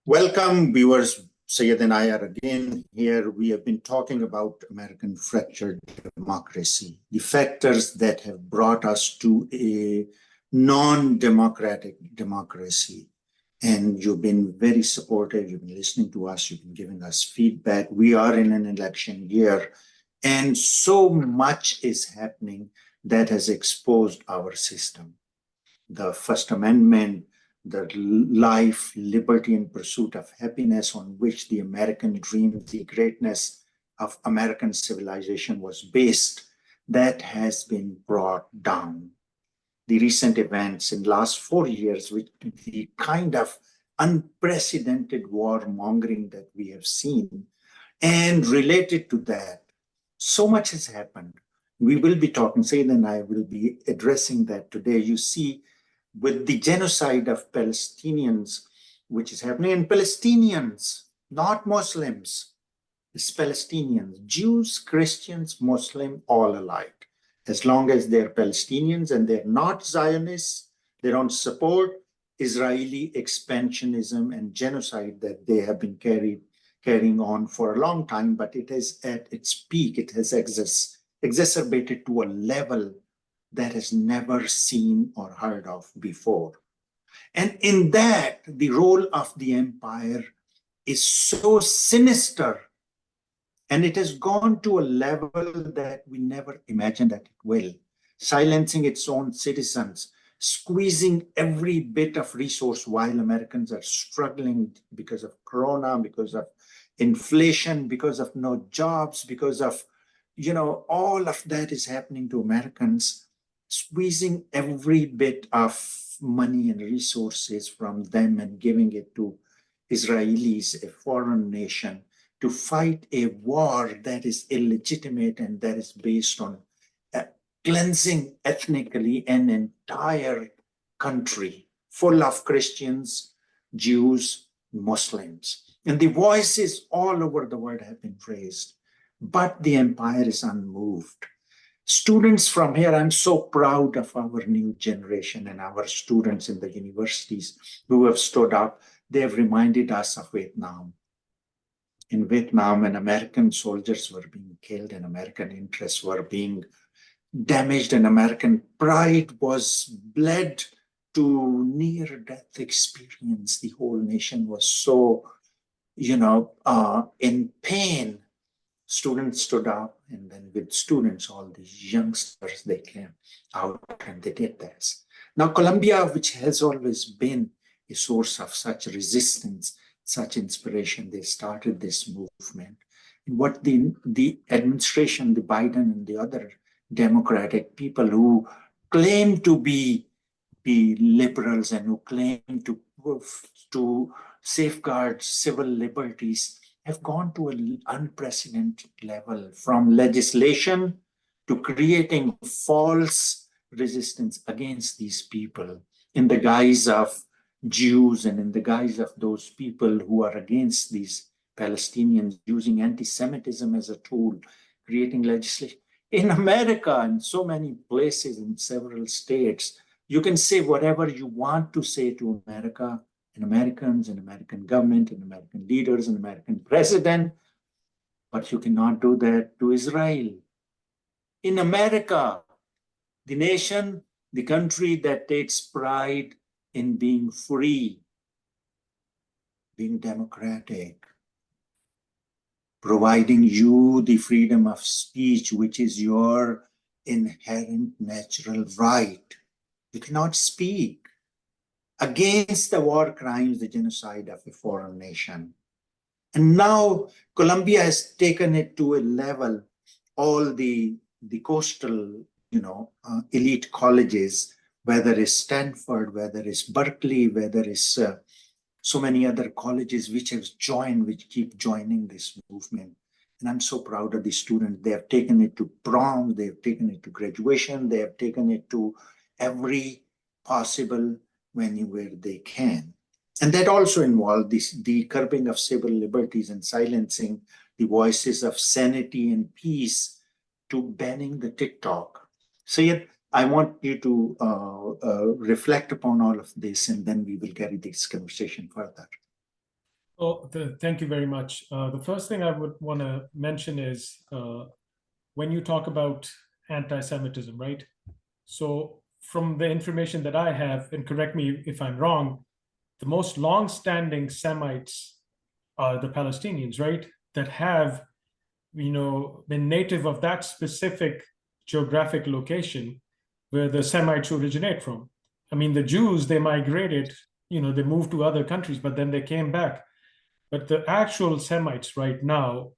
Welcome, viewers. Ziad and I are again here. We have been talking about American fractured democracy, the factors that have brought us to a non-democratic democracy. And you've been very supportive. You've been listening to us. You've been giving us feedback. We are in an election year, and so much is happening that has exposed our system. The First Amendment, the life, liberty, and pursuit of happiness on which the American dream, the greatness of American civilization was based, that has been brought down. The recent events in the last 4 years, with the kind of unprecedented warmongering that we have seen, and related to that, so much has happened. We will be talking, Zaid and I will be addressing that today. You see, with the genocide of Palestinians, which is happening, and Palestinians, not Muslims, it's Palestinians, Jews, Christians, Muslim, all alike. As long as they're Palestinians and they're not Zionists, they don't support Israeli expansionism and genocide that they have been carrying on for a long time, but it is at its peak. It has exacerbated to a level that is never seen or heard of before. And in that, the role of the empire is so sinister, and it has gone to a level that we never imagined that it will, silencing its own citizens, squeezing every bit of resource while Americans are struggling because of Corona, because of inflation, because of no jobs, because of, all of that is happening to Americans, squeezing every bit of money and resources from them and giving it to Israelis, a foreign nation, to fight a war that is illegitimate and that is based on cleansing ethnically an entire country full of Christians, Jews, Muslims. And the voices all over the world have been raised, but the empire is unmoved. Students from here, I'm so proud of our new generation and our students in the universities who have stood up. They have reminded us of Vietnam. In Vietnam, when American soldiers were being killed and American interests were being damaged and American pride was bled to near-death experience, the whole nation was so, in pain. Students stood up, and then with students, all these youngsters, they came out and they did this. Now, Colombia, which has always been a source of such resistance, such inspiration, they started this movement. And what the administration, the Biden and the other Democratic people who claim to be liberals and who claim to safeguard civil liberties have gone to an unprecedented level, from legislation to creating false resistance against these people in the guise of Jews and in the guise of those people who are against these Palestinians, using anti-Semitism as a tool, creating legislation. In America, in so many places, in several states, you can say whatever you want to say to America, and Americans, and American government, and American leaders, and American president, but you cannot do that to Israel. In America, the nation, the country that takes pride in being free, being democratic, providing you the freedom of speech, which is your inherent natural right. You cannot speak against the war crimes, the genocide of a foreign nation. And now Colombia has taken it to a level, all the coastal, elite colleges, whether it's Stanford, whether it's Berkeley, whether it's so many other colleges which have joined, which keep joining this movement. And I'm so proud of the students. They have taken it to prom, they have taken it to graduation, they have taken it to every possible venue where they can. And that also involved the curbing of civil liberties and silencing the voices of sanity and peace, to banning the TikTok. So yet, I want you to reflect upon all of this, and then we will carry this conversation further. Oh, thank you very much. The first thing I would want to mention is when you talk about anti-Semitism, right? So from the information that I have, and correct me if I'm wrong, the most long-standing Semites are the Palestinians, right? That have, been native of that specific geographic location where the Semites originate from. I mean, the Jews, they migrated, they moved to other countries, but then they came back. But the actual Semites right now,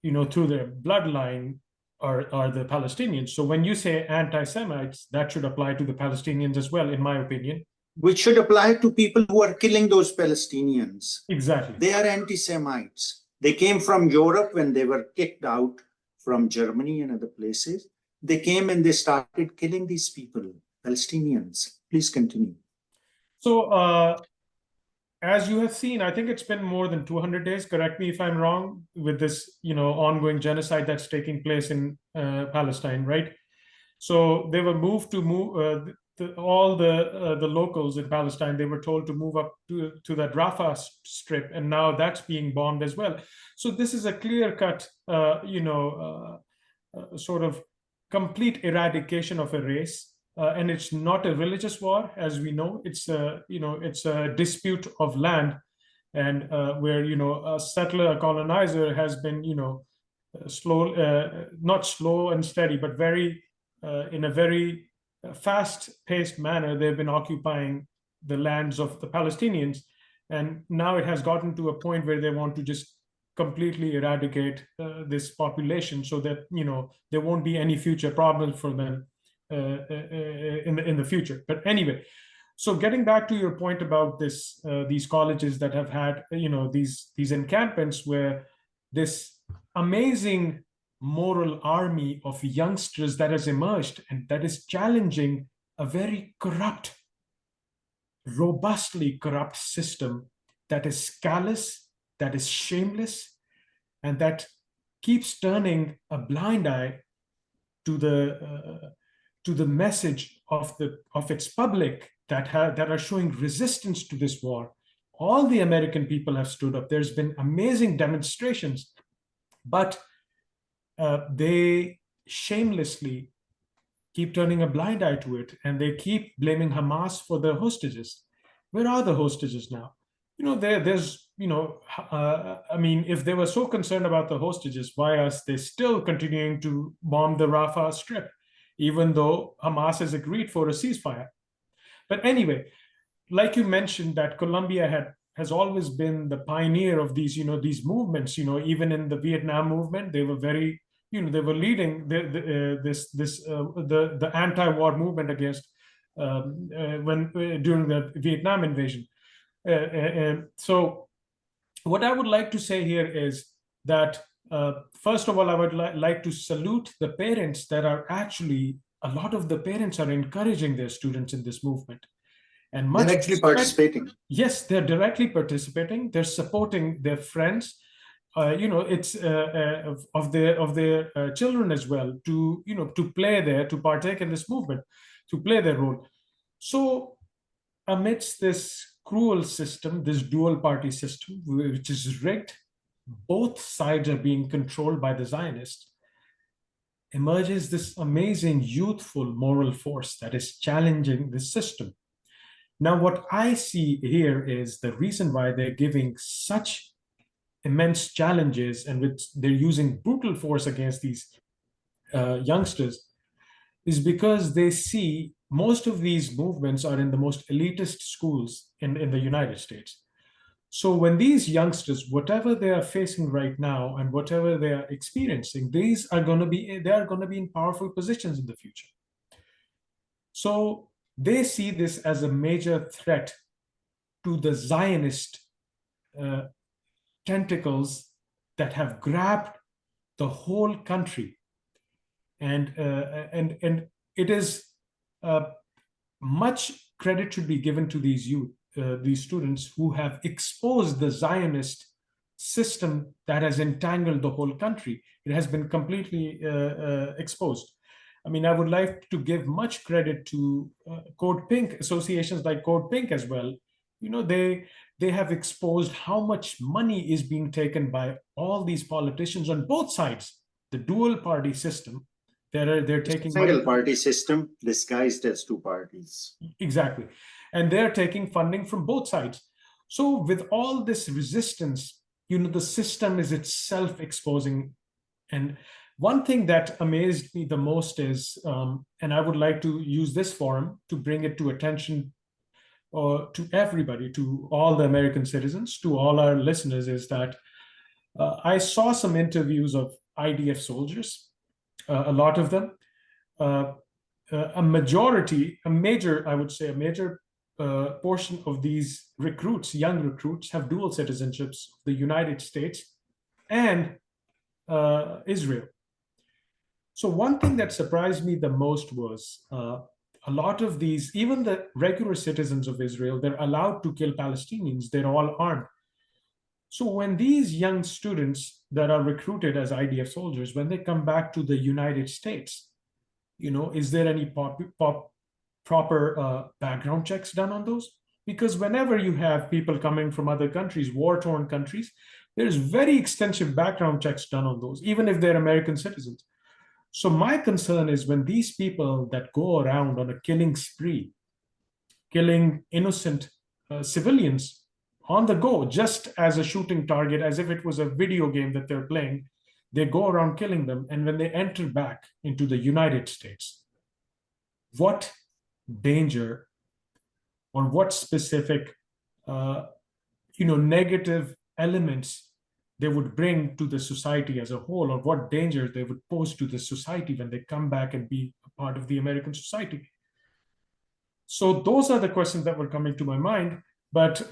through their bloodline are the Palestinians. So when you say anti-Semites, that should apply to the Palestinians as well, in my opinion. Which should apply to people who are killing those Palestinians. Exactly. They are anti-Semites. They came from Europe when they were kicked out from Germany and other places. They came and they started killing these people, Palestinians. Please continue. So as you have seen, I think it's been more than 200 days, correct me if I'm wrong, with this, ongoing genocide that's taking place in Palestine, right? So they were moved to all the locals in Palestine, they were told to move up to that Rafah strip, and now that's being bombed as well. So this is a clear-cut, sort of complete eradication of a race. And it's not a religious war, as we know. It's a dispute of land, and where a settler, a colonizer, has been not slow and steady, but very in a very fast-paced manner. They've been occupying the lands of the Palestinians, and now it has gotten to a point where they want to just completely eradicate this population, so that there won't be any future problems for them in the future. But anyway, so getting back to your point about these colleges that have had these encampments, where this amazing moral army of youngsters that has emerged and that is challenging a very corrupt, robustly corrupt system that is callous, that is shameless, and that keeps turning a blind eye to the message of its public that are showing resistance to this war. All the American people have stood up. There's been amazing demonstrations, but they shamelessly keep turning a blind eye to it, and they keep blaming Hamas for the hostages. Where are the hostages now? I mean, if they were so concerned about the hostages, why are they still continuing to bomb the Rafah Strip, even though Hamas has agreed for a ceasefire? But anyway, like you mentioned, that Colombia has always been the pioneer of these movements. Even in the Vietnam movement, they were very, they were leading the anti-war movement against during the Vietnam invasion. So what I would like to say here is that first of all, I would like to salute the parents that are actually, a lot of the parents are encouraging their students in this movement. And they're actually participating. Yes, they're directly participating. They're supporting their friends. It's of their children as well to play there, to partake in this movement, to play their role. So amidst this cruel system, this dual party system, which is rigged, both sides are being controlled by the Zionists, emerges this amazing youthful moral force that is challenging the system. Now, what I see here is the reason why they're giving such immense challenges and which they're using brutal force against these youngsters is because they see most of these movements are in the most elitist schools in the United States. So when these youngsters, whatever they are facing right now and whatever they are experiencing, they are going to be in powerful positions in the future. So they see this as a major threat to the Zionist tentacles that have grabbed the whole country, and it is much credit should be given to these youth, these students who have exposed the Zionist system that has entangled the whole country. It has been completely exposed. I mean, I would like to give much credit to Code Pink, associations like Code Pink as well, they have exposed how much money is being taken by all these politicians on both sides. The dual party system, they're taking money. Single party system disguised as two parties. Exactly. And they're taking funding from both sides. So with all this resistance, the system is itself exposing. And one thing that amazed me the most is, and I would like to use this forum to bring it to attention to everybody, to all the American citizens, to all our listeners, is that I saw some interviews of IDF soldiers, a lot of them. A major portion of these recruits, young recruits, have dual citizenships of the United States and Israel. So one thing that surprised me the most was a lot of these, even the regular citizens of Israel, they're allowed to kill Palestinians. They're all armed. So when these young students that are recruited as IDF soldiers, when they come back to the United States, is there any proper background checks done on those? Because whenever you have people coming from other countries, war-torn countries, there's very extensive background checks done on those, even if they're American citizens. So my concern is when these people that go around on a killing spree, killing innocent civilians on the go, just as a shooting target, as if it was a video game that they're playing, they go around killing them. And when they enter back into the United States, what danger or what specific, negative elements they would bring to the society as a whole, or what dangers they would pose to the society when they come back and be a part of the American society. So those are the questions that were coming to my mind. But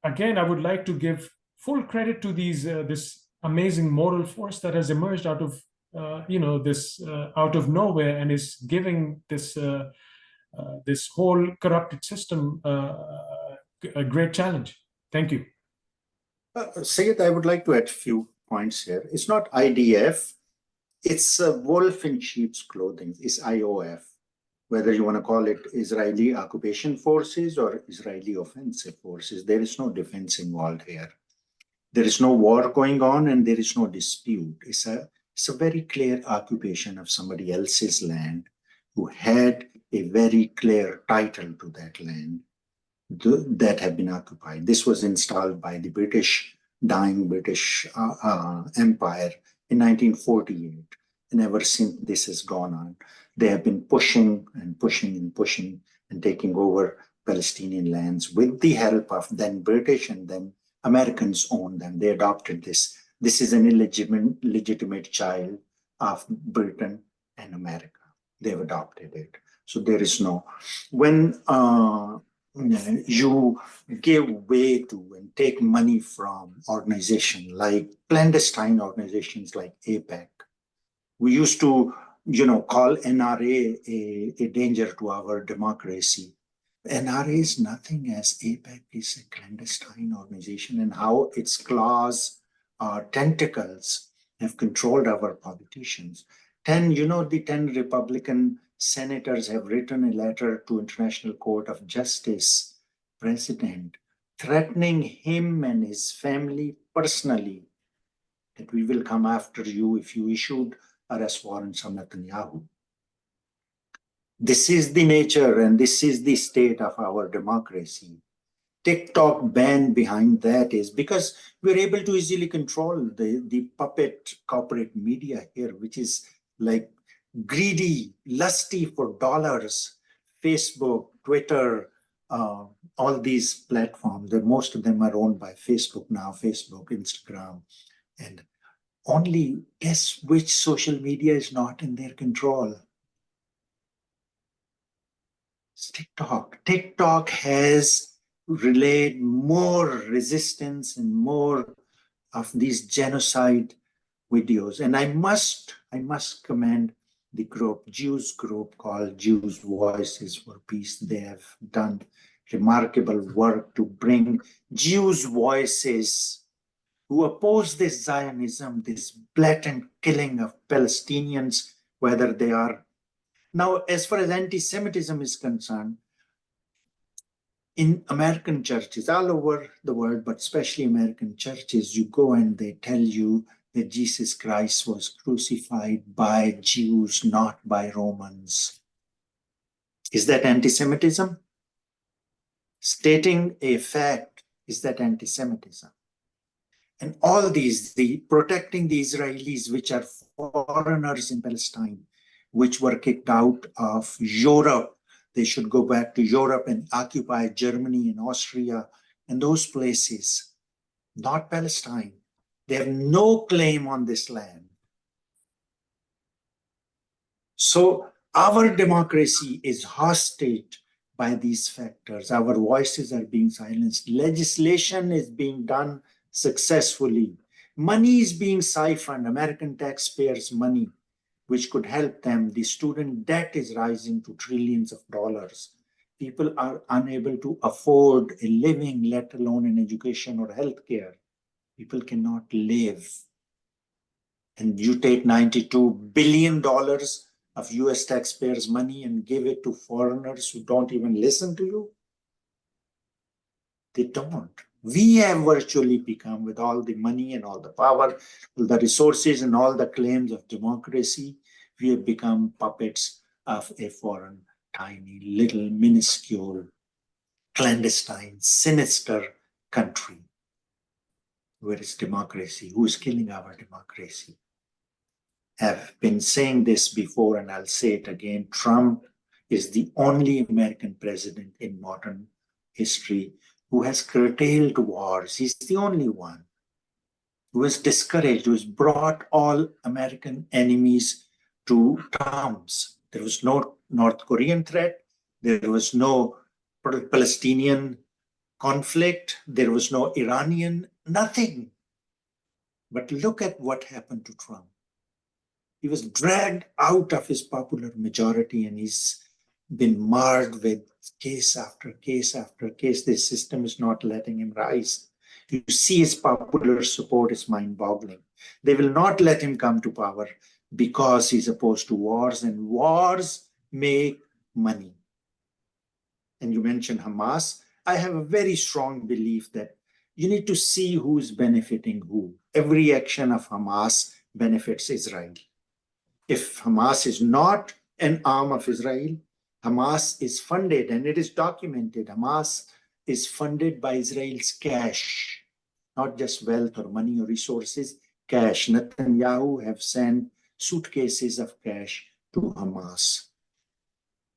again, I would like to give full credit to this amazing moral force that has emerged out of out of nowhere and is giving this this whole corrupted system a great challenge. Thank you. Syed, I would like to add a few points here. It's not IDF, it's wolf in sheep's clothing, it's IOF. Whether you want to call it Israeli occupation forces or Israeli offensive forces, there is no defense involved here. There is no war going on and there is no dispute. It's a very clear occupation of somebody else's land who had a very clear title to that land that have been occupied. This was installed by the dying British Empire in 1948. And ever since this has gone on, they have been pushing and pushing and pushing and taking over Palestinian lands with the help of then British and then Americans owned them. They adopted this. This is an illegitimate child of Britain and America. They've adopted it. So there is no, when you give way to and take money from organizations like clandestine organizations like AIPAC, we used to, call NRA a danger to our democracy. NRA is nothing as AIPAC is a clandestine organization, and how its claws or tentacles have controlled our politicians. The 10 Republican senators have written a letter to International Court of Justice president, threatening him and his family personally that we will come after you if you issued arrest warrants on Netanyahu. This is the nature and this is the state of our democracy. TikTok ban behind that is because we're able to easily control the puppet corporate media here, which is like greedy, lusty for dollars. Facebook, Twitter, all these platforms, most of them are owned by Facebook now, Facebook, Instagram, and only guess which social media is not in their control? It's TikTok. TikTok has relayed more resistance and more of these genocide videos. And I must commend the Jews group called Jews Voices for Peace. They have done remarkable work to bring Jews' voices who oppose this Zionism, this blatant killing of Palestinians, whether they are. Now, as far as anti-Semitism is concerned, In American churches all over the world, but especially American churches, you go and they tell you that Jesus Christ was crucified by Jews, not by Romans. Is that anti-Semitism? Stating a fact, is that anti-Semitism? And all these, the protecting the Israelis, which are foreigners in Palestine, which were kicked out of Europe. They should go back to Europe and occupy Germany and Austria and those places, not Palestine. They have no claim on this land. So our democracy is hostage by these factors. Our voices are being silenced. Legislation is being done successfully. Money is being siphoned, American taxpayers' money, which could help them. The student debt is rising to trillions of dollars. People are unable to afford a living, let alone an education or healthcare. People cannot live. And you take $92 billion of US taxpayers' money and give it to foreigners who don't even listen to you? They don't. We have virtually become, with all the money and all the power, the resources and all the claims of democracy, we have become puppets of a foreign, tiny, little, minuscule, clandestine, sinister country. Where is democracy? Who is killing our democracy? I've been saying this before and I'll say it again. Trump is the only American president in modern history who has curtailed wars. He's the only one who has discouraged, who has brought all American enemies to terms. There was no North Korean threat. There was no Palestinian conflict. There was no Iranian, nothing. But look at what happened to Trump. He was dragged out of his popular majority and he's been marred with case after case after case. This system is not letting him rise. You see his popular support is mind-boggling. They will not let him come to power because he's opposed to wars, and wars make money. And you mentioned Hamas. I have a very strong belief that you need to see who's benefiting who. Every action of Hamas benefits Israel. If Hamas is not an arm of Israel, Hamas is funded, and it is documented. Hamas is funded by Israel's cash, not just wealth or money or resources, cash. Netanyahu have sent suitcases of cash to Hamas.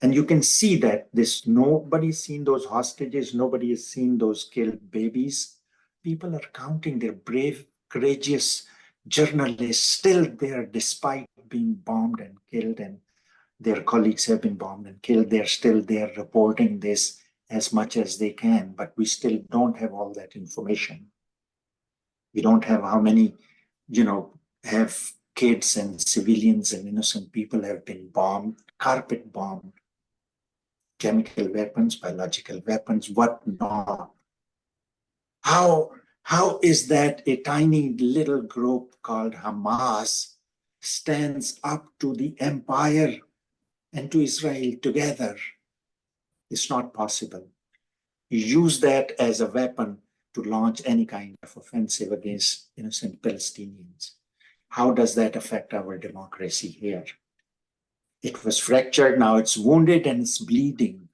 And you can see that nobody's seen those hostages, nobody has seen those killed babies. People are counting their brave, courageous journalists still there despite being bombed and killed, and their colleagues have been bombed and killed. They're still there reporting this as much as they can, but we still don't have all that information. We don't have how many, have kids and civilians and innocent people have been bombed, carpet bombed, chemical weapons, biological weapons, what not. How is that a tiny little group called Hamas stands up to the empire and to Israel together? It's not possible. You use that as a weapon to launch any kind of offensive against innocent Palestinians. How does that affect our democracy here? It was fractured, now it's wounded and it's bleeding.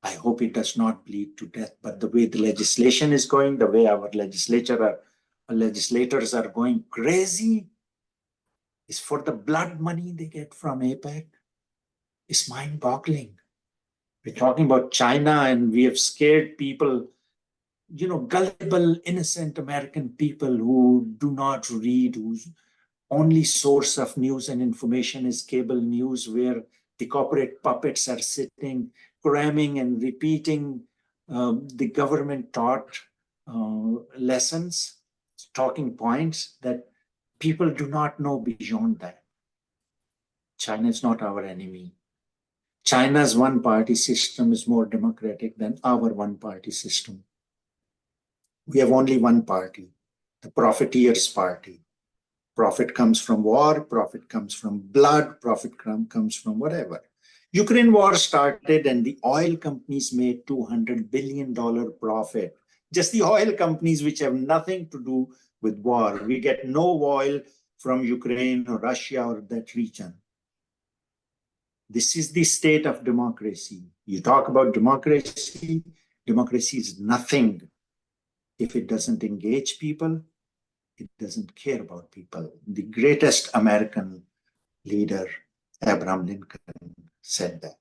I hope it does not bleed to death, but the way the legislation is going, the way our legislators are going crazy, is for the blood money they get from AIPAC. It's mind-boggling. We're talking about China and we have scared people, gullible, innocent American people who do not read, whose only source of news and information is cable news, where the corporate puppets are sitting, cramming and repeating the government taught lessons, talking points that people do not know beyond that. China is not our enemy. China's one-party system is more democratic than our one-party system. We have only one party, the profiteers' party. Profit comes from war, profit comes from blood, profit comes from whatever. Ukraine war started and the oil companies made $200 billion profit. Just the oil companies, which have nothing to do with war. We get no oil from Ukraine or Russia or that region. This is the state of democracy. You talk about democracy, democracy is nothing if it doesn't engage people, it doesn't care about people. The greatest American leader, Abraham Lincoln, said that.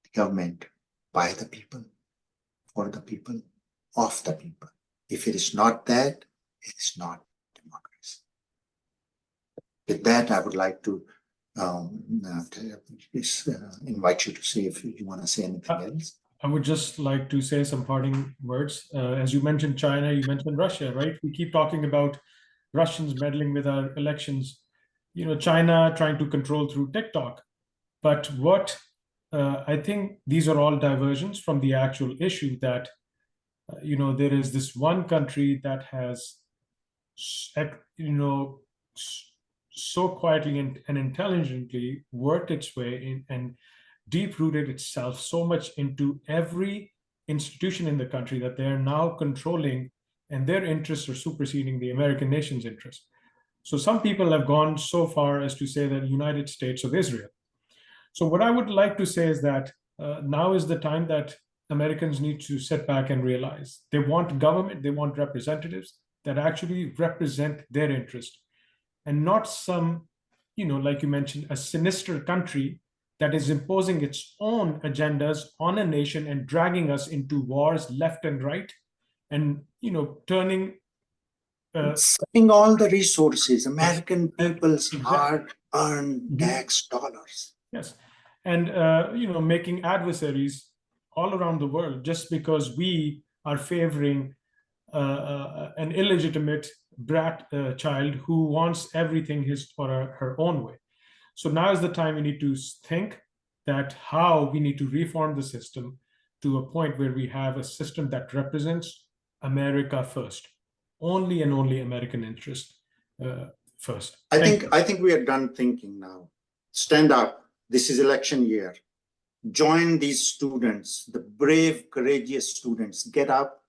The government by the people, for the people, of the people. If it is not that, it is not democracy. With that, I would like to invite you to say if you want to say anything else. I would just like to say some parting words. As you mentioned China, you mentioned Russia, right? We keep talking about Russians meddling with our elections, you know, China trying to control through TikTok. But what I think these are all diversions from the actual issue that, you know, there is this one country that has, you know, so quietly and intelligently worked its way in and deep-rooted itself so much into every institution in the country that they are now controlling, and their interests are superseding the American nation's interests. So some people have gone so far as to say that the United States of Israel. So what I would like to say is that now is the time that Americans need to sit back and realize they want government, they want representatives that actually represent their interest, and not some, you know, like you mentioned, a sinister country that is imposing its own agendas on a nation and dragging us into wars left and right, and, you know, turning sucking all the resources, American people's hard-earned tax dollars. Yes, and you know, making adversaries all around the world just because we are favoring an illegitimate brat child who wants everything his or her own way. So now is the time we need to think that how we need to reform the system to a point where we have a system that represents America first, only and only American interest first. I think we are done thinking now. Stand up. This is election year. Join these students, the brave, courageous students. Get up,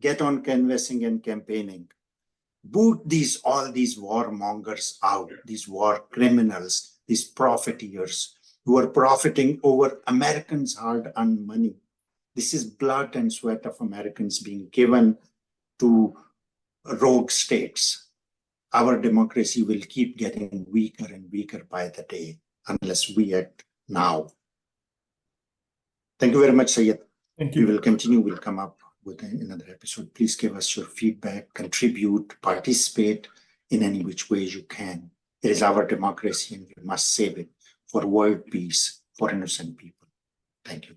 get on canvassing and campaigning. Boot all these warmongers out, these war criminals, these profiteers who are profiting over Americans' hard-earned money. This is blood and sweat of Americans being given to rogue states. Our democracy will keep getting weaker and weaker by the day unless we act now. Thank you very much, Syed. Thank you. We will continue. We'll come up with another episode. Please give us your feedback, contribute, participate in any which ways you can. It is our democracy and we must save it for world peace, for innocent people. Thank you.